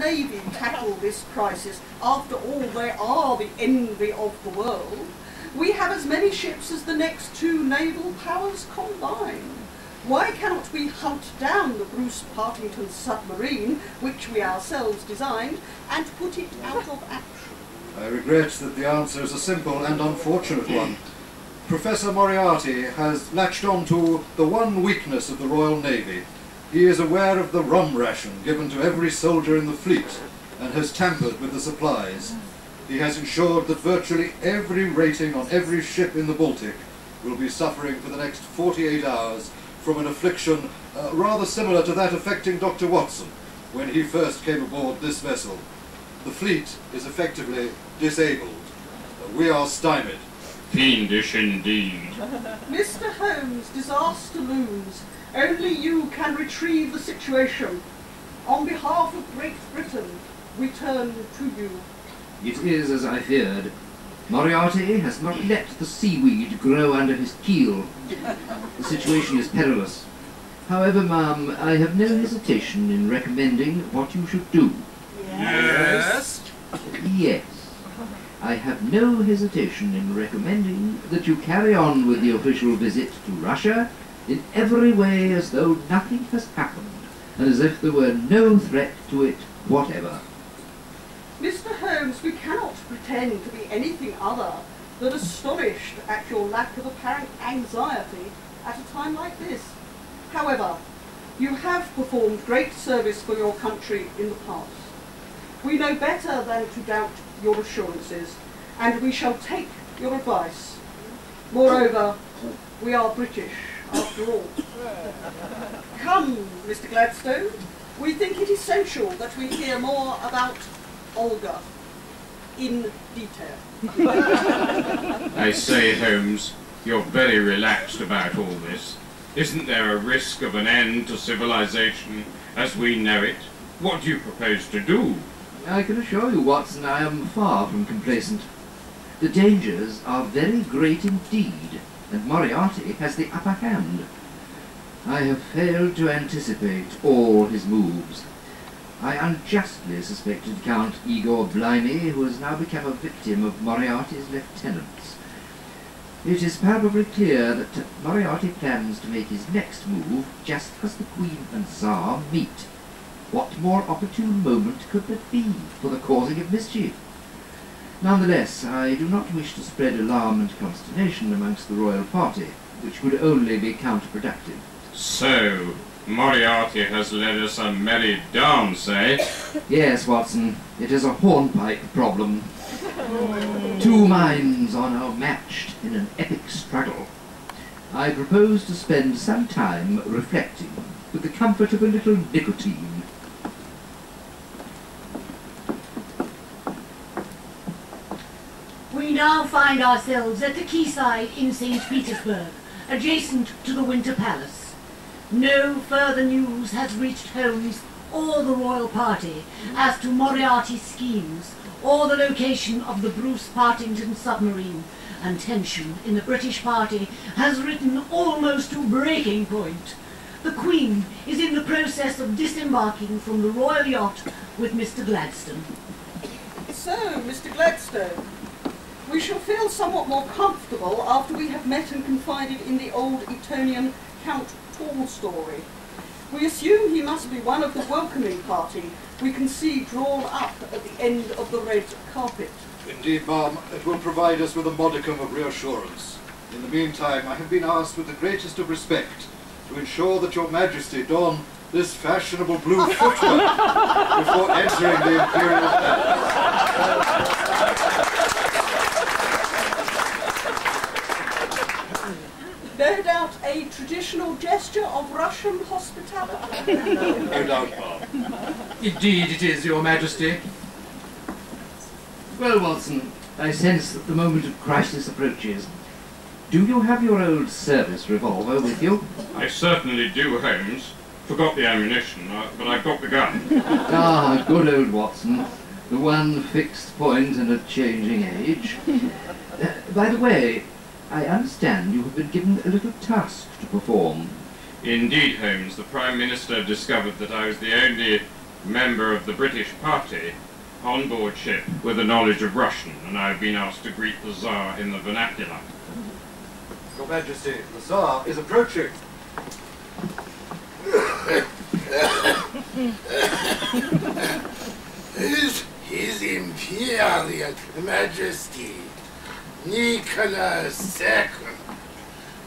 Navy tackle this crisis? After all, they are the envy of the world. We have as many ships as the next two naval powers combined. Why cannot we hunt down the Bruce Partington submarine, which we ourselves designed, and put it out of action? I regret that the answer is a simple and unfortunate one. Professor Moriarty has latched on to the one weakness of the Royal Navy. He is aware of the rum ration given to every soldier in the fleet and has tampered with the supplies. He has ensured that virtually every rating on every ship in the Baltic will be suffering for the next 48 hours from an affliction rather similar to that affecting Dr. Watson when he first came aboard this vessel. The fleet is effectively disabled. We are stymied. Fiendish indeed. Mr. Holmes, disaster looms. Only you can retrieve the situation. On behalf of Great Britain, we turn to you. It is as I feared. Moriarty has not let the seaweed grow under his keel. The situation is perilous. However, ma'am, I have no hesitation in recommending what you should do. Yes? Yes. I have no hesitation in recommending that you carry on with the official visit to Russia in every way as though nothing has happened, and as if there were no threat to it whatever. Mr. Holmes, we cannot pretend to be anything other than astonished at your lack of apparent anxiety at a time like this. However, you have performed great service for your country in the past. We know better than to doubt your assurances, and we shall take your advice. Moreover, we are British, after all. Come, Mr. Gladstone, we think it essential that we hear more about Olga in detail. I say, Holmes, you're very relaxed about all this. Isn't there a risk of an end to civilization as we know it? What do you propose to do? I can assure you, Watson, I am far from complacent. The dangers are very great indeed, and Moriarty has the upper hand. I have failed to anticipate all his moves. I unjustly suspected Count Igor Blimey, who has now become a victim of Moriarty's lieutenants. It is probably clear that Moriarty plans to make his next move just as the Queen and Tsar meet. What more opportune moment could there be for the causing of mischief? Nonetheless, I do not wish to spread alarm and consternation amongst the royal party, which would only be counterproductive. So, Moriarty has led us a merry dance, eh? Yes, Watson, it is a hornpipe problem. Two minds are now matched in an epic struggle. I propose to spend some time reflecting, with the comfort of a little nicotine. We now find ourselves at the quayside in St. Petersburg, adjacent to the Winter Palace. No further news has reached Holmes or the royal party as to Moriarty's schemes or the location of the Bruce Partington submarine, and tension in the British party has risen almost to breaking point. The Queen is in the process of disembarking from the royal yacht with Mr. Gladstone. So, Mr. Gladstone, we shall feel somewhat more comfortable after we have met and confided in the old Etonian Count Tallstory. We assume he must be one of the welcoming party we can see drawn up at the end of the red carpet. Indeed, ma'am, it will provide us with a modicum of reassurance. In the meantime, I have been asked with the greatest of respect to ensure that your Majesty don this fashionable blue footwear before entering the Imperial Palace. No doubt a traditional gesture of Russian hospitality. No doubt, ma'am. Indeed it is, Your Majesty. Well, Watson, I sense that the moment of crisis approaches. Do you have your old service revolver with you? I certainly do, Holmes. Forgot the ammunition, but I've got the gun. Ah, good old Watson. The one fixed point in a changing age. By the way, I understand you have been given a little task to perform. Indeed, Holmes, the Prime Minister discovered that I was the only member of the British party, on board ship with a knowledge of Russian, and I've been asked to greet the Tsar in the vernacular. Your Majesty, the Tsar is approaching. His Imperial Majesty, Nicholas II,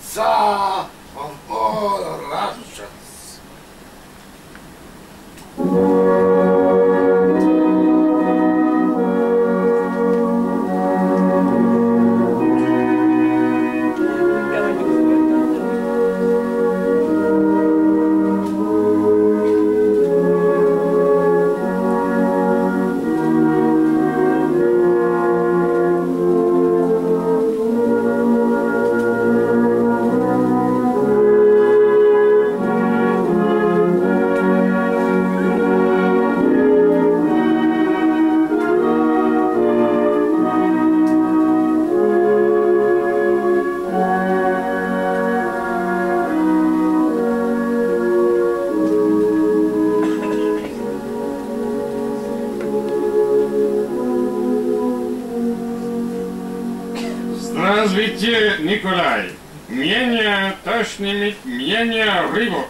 Tsar of all Russians. Здравствуйте, Николай. Меня тошнит, меня рыбу.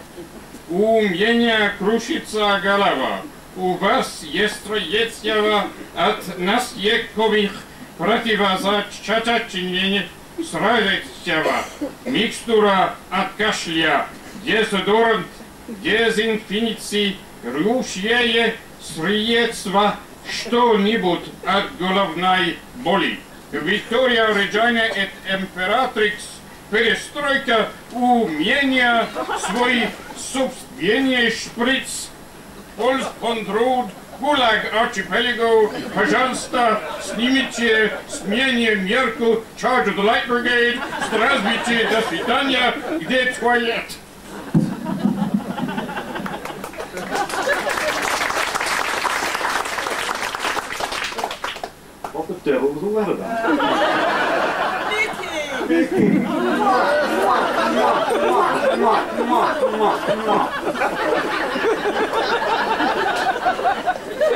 У меня крушится голова. У вас есть средства от насекомых противозачаточных средства. Микстура от кашля, дезодорант, дезинфекции, ручье средства, что-нибудь от головной боли. Виктория Реджина et Imperatrix, перестройка, умение, свой собственный шприц, Польс-Контруд, Гулаг Арчипелаго, пожалуйста, снимите с меня мерку, Charge of the Light Brigade, здравствуйте, до свидания, где туалет? What the devil was all that about?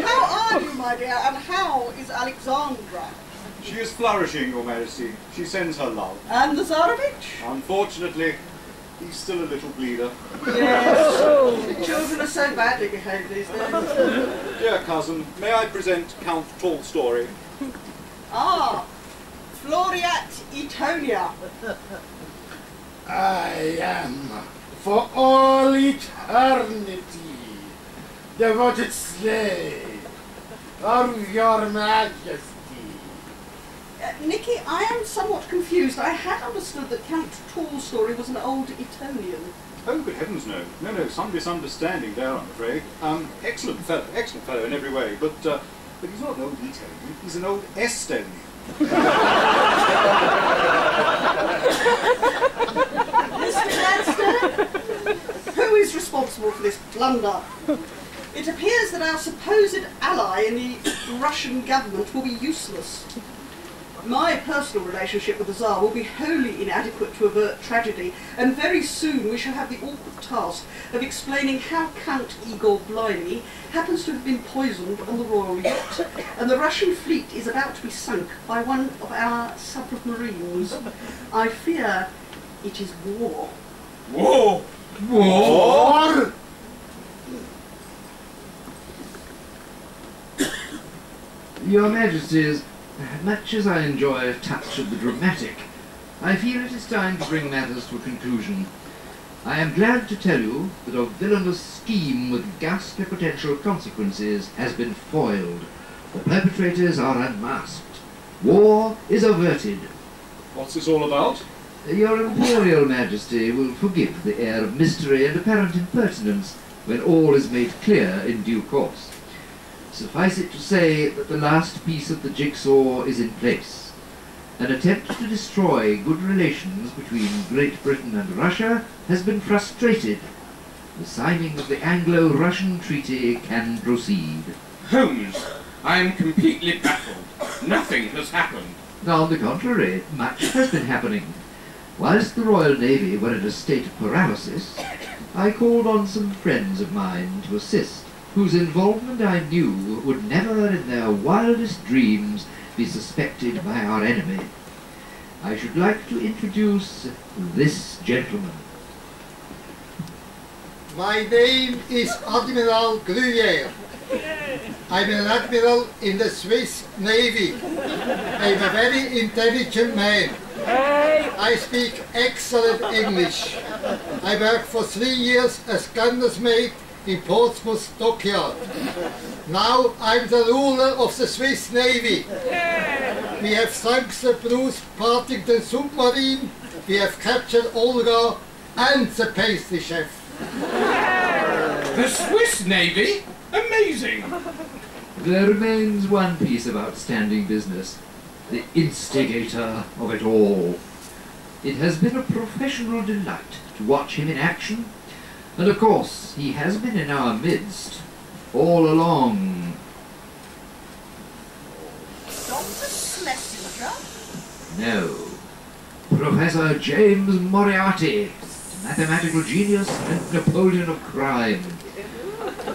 How are you, my dear, and how is Alexandra? She is flourishing, Your Majesty. She sends her love. And the Tsarevich? Unfortunately, he's still a little bleeder. Yes. Children are so badly behaved these days. Dear cousin, may I present Count Tolstoy? Ah, Floriat Etonia. I am, for all eternity, devoted slave of your Majesty. Nicky, I am somewhat confused. I had understood that Count Tolstoy was an old Etonian. Oh, good heavens, no. No, some misunderstanding there, I'm afraid. Excellent fellow in every way, but he's not an old Etonian, he's an old Estonian. Mr. Gladstone, who is responsible for this blunder? It appears that our supposed ally in the Russian government will be useless. My personal relationship with the Tsar will be wholly inadequate to avert tragedy, and very soon we shall have the awkward task of explaining how Count Igor Blimey happens to have been poisoned on the royal yacht, and the Russian fleet is about to be sunk by one of our submarines. I fear it is war. War! War? Your Majesties, much as I enjoy a touch of the dramatic, I feel it is time to bring matters to a conclusion. I am glad to tell you that a villainous scheme with ghastly potential consequences has been foiled. The perpetrators are unmasked. War is averted. What's this all about? Your Imperial Majesty will forgive the air of mystery and apparent impertinence when all is made clear in due course. Suffice it to say that the last piece of the jigsaw is in place. An attempt to destroy good relations between Great Britain and Russia has been frustrated. The signing of the Anglo-Russian treaty can proceed. Holmes, I am completely baffled. Nothing has happened. On the contrary, much has been happening. Whilst the Royal Navy were in a state of paralysis, I called on some friends of mine to assist. whose involvement I knew would never in their wildest dreams be suspected by our enemy. I should like to introduce this gentleman. My name is Admiral Gruyère. I'm an admiral in the Swiss Navy. I'm a very intelligent man. I speak excellent English. I worked for 3 years as gunner's mate in Portsmouth Dockyard. Now I'm the ruler of the Swiss Navy. We have sunk the Bruce Partington submarine, we have captured Olga and the pastry chef. The Swiss Navy? Amazing! There remains one piece of outstanding business. The instigator of it all. It has been a professional delight to watch him in action, and of course he has been in our midst all along. Dr. Schlesinger? No. Professor James Moriarty, mathematical genius and Napoleon of crime.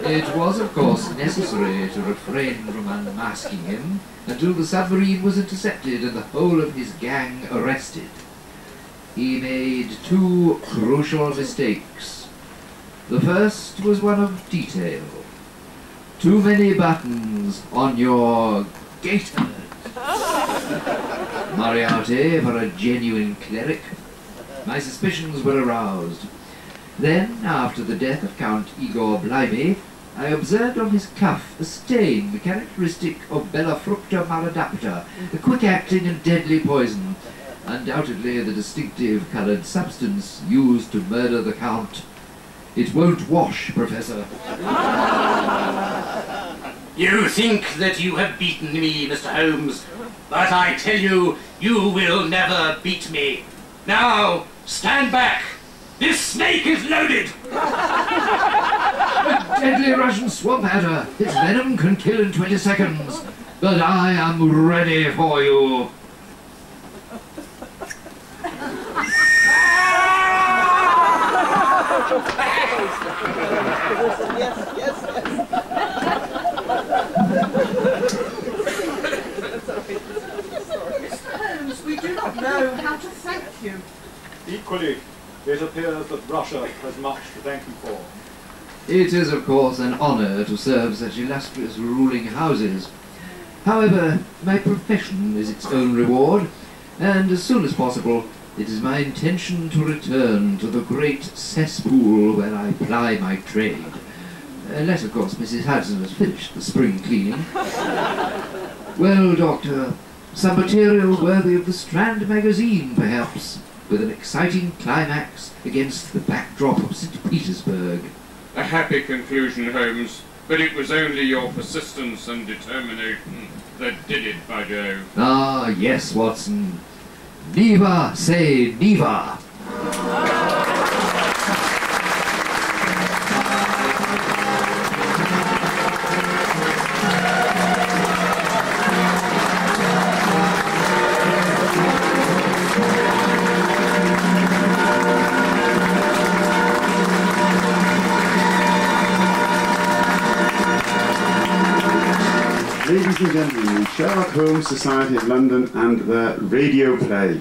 It was, of course, necessary to refrain from unmasking him until the submarine was intercepted and the whole of his gang arrested. He made 2 crucial mistakes. The first was one of detail. Too many buttons on your gaiters. Moriarty, for a genuine cleric. My suspicions were aroused. Then, after the death of Count Igor Blimey, I observed on his cuff a stain characteristic of Bella Fructa maladapta, the quick-acting and deadly poison, undoubtedly the distinctive coloured substance used to murder the Count. It won't wash, Professor. You think that you have beaten me, Mr. Holmes, but I tell you, you will never beat me. Now, stand back! This snake is loaded! A deadly Russian swamp adder. Its venom can kill in 20 seconds. But I am ready for you. Mr. Holmes, we do not know how to thank you. Equally, it appears that Russia has much to thank you for. It is, of course, an honour to serve such illustrious ruling houses. However, my profession is its own reward, and as soon as possible, it is my intention to return to the great cesspool where I ply my trade. Unless, of course, Mrs. Hudson has finished the spring cleaning. Well, Doctor, some material worthy of the Strand magazine, perhaps, with an exciting climax against the backdrop of St. Petersburg. A happy conclusion, Holmes, but it was only your persistence and determination that did it, by Jove. Ah, yes, Watson. Never say never. Ladies and gentlemen, Sherlock Holmes Society of London and their radio play.